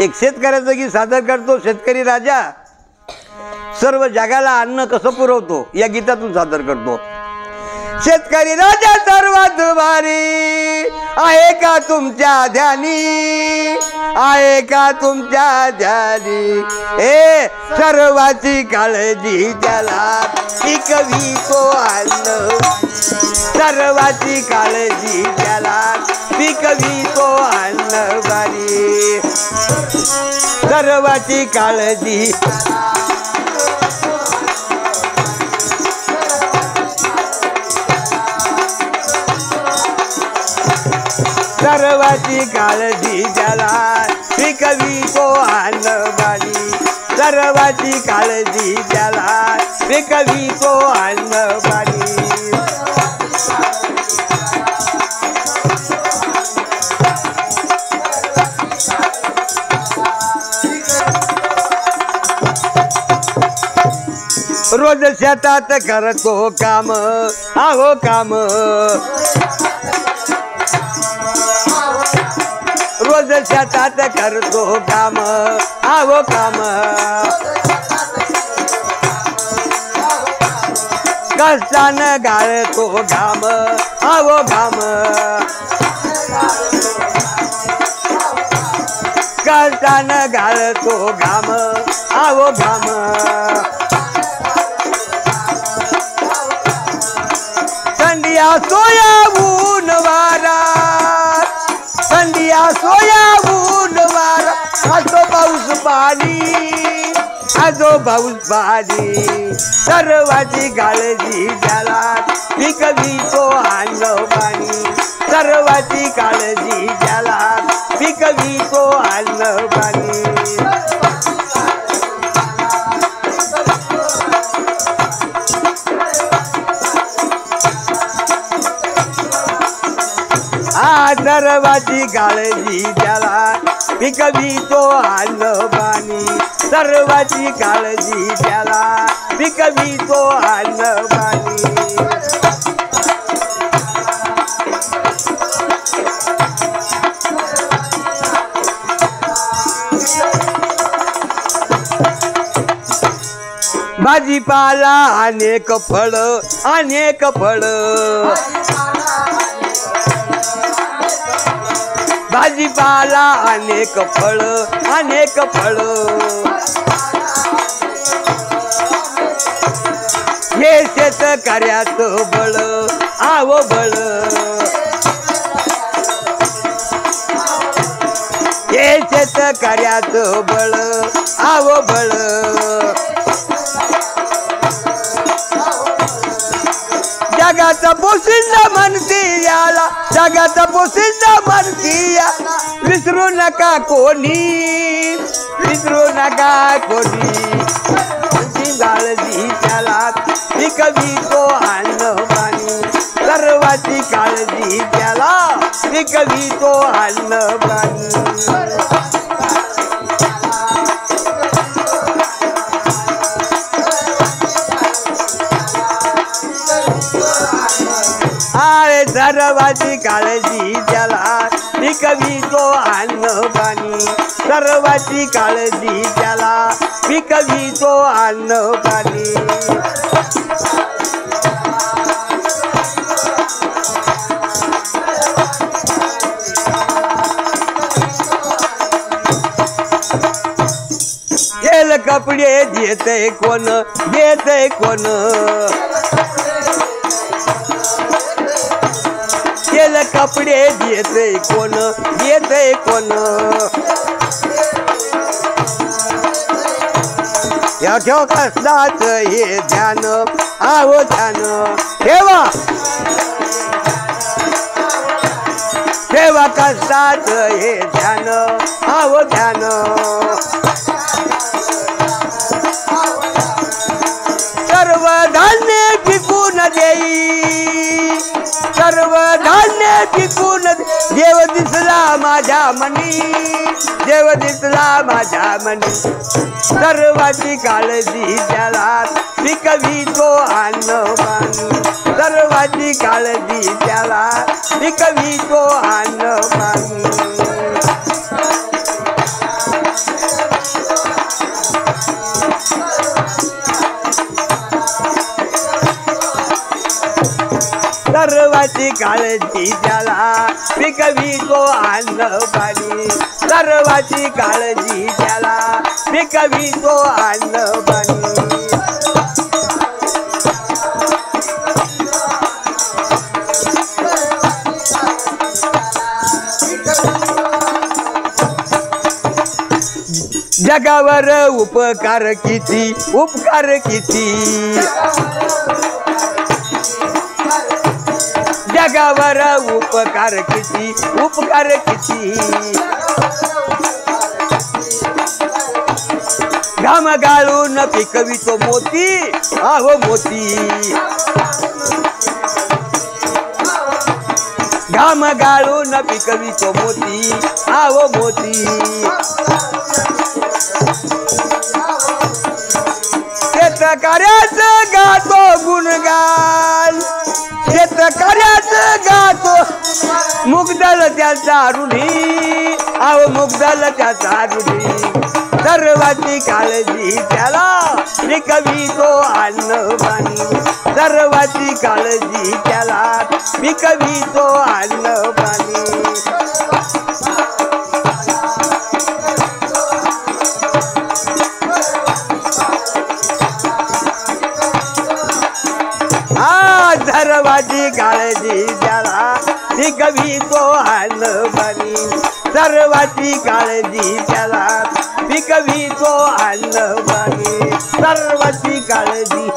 एक शेतकऱ्याचं गीत सादर करतो. शेतकरी राजा सर्व जगाला अन्न कसं पुरवतो या गीतातून सादर करतो. शेतकरी राजा सर्वात भारी आहे का तुमच्या ध्यानी, आहे का तुमच्या ध्यानी. हे सर्वाची काळजी त्याला पिकवितो अन्न, सर्वाची काळजी त्याला पिकवितो अन्न बारी, सर्वाची काळजी सर्वाची काळजी त्याला पिकवितो अन्नबाणी, सर्वाची काळजी त्याला पिकवितो अन्नबाणी. रोज शेतात करतो काम, आहो काम, रोज शेतात करतो काम, आहो काम. कष्टानं गाळतो घाम, आहो घाम, कष्टानं गाळतो घाम, आहो घाम. थंडी असो या ऊन वारा, थंडी असो या ऊन वारा, असो पाऊस पाणी, असो पाऊस पाणी. सर्वाची काळजी त्याला पिकवितो अन्न पाणी, सर्वाची काळजी त्याला पिकवितो अन्न पाणी. सर्वाची काळजी त्याला पिकवितो अन्न पाणी, सर्वाची काळजी त्याला पिकवितो अन्न पाणी. भाजीपाला अनेक फळ, अनेक फळ, भाजीपाला अनेक फळ, अनेक फळ. हे शेतकऱ्याचं बळ, आहो बळ, हे शेतकऱ्याचं बळ, आहो बळ. जगाचा पोशिंदा म्हणती याला, जगाचा पोशिंदा म्हणती याला. विसरू नका कोणी, विसरू नका कोणी. काळजी त्याला पिकवितो अन्न पाणी, सर्वाची काळजी त्याला पिकवितो अन्न पाणी. सर्वाची काळजी त्याला पिकवितो अन्न पाणी, सर्वाची काळजी त्याला पिकवितो अन्न पाणी. तेल कपडे देते कोण, देते कोण, तेल कपडे देते कोण, देते कोण. या ठेव कष्टाच हे ध्यान, आहो ध्यान. ठेवा, ठेवा कष्टाच हे ध्यान, आहो ध्यान. सर्व धान्य पिकून देई, सर्व धान्य पिकून देव दिसला माझ्या मनी, देव दिसला माझ्या मनी. सर्वाची काळजी त्याला पिकवितो अन्न पाणी, सर्वाची काळजी त्याला पिकवितो अन्न पाणी. सर्वाची काळजी त्याला पिकवितो अन्न पाणी सर्वाची काळजी त्याला पिकवितो अन्न पाणी जगावर उपकार किती जगावर उपकार किती घाम गाळून पिकवितो मोती आहो मोती घाम गाळून पिकवितो मोती आहो मोती शेतकऱ्याचं गातो गुणगान शेतकऱ्याचं गातो मुग्धल त्याचा रूढी आहो मुग्धल त्याचा रूढी सर्वाची काळजी त्याला पिकवितो अन्न पाणी सर्वाची काळजी त्याला पिकवितो अन्न पाणी सर्वाची काळजी त्याला पिकवितो अन्न पाणी सर्वाची काळजी त्याला पिकवितो अन्न पाणी सर्वाची काळजी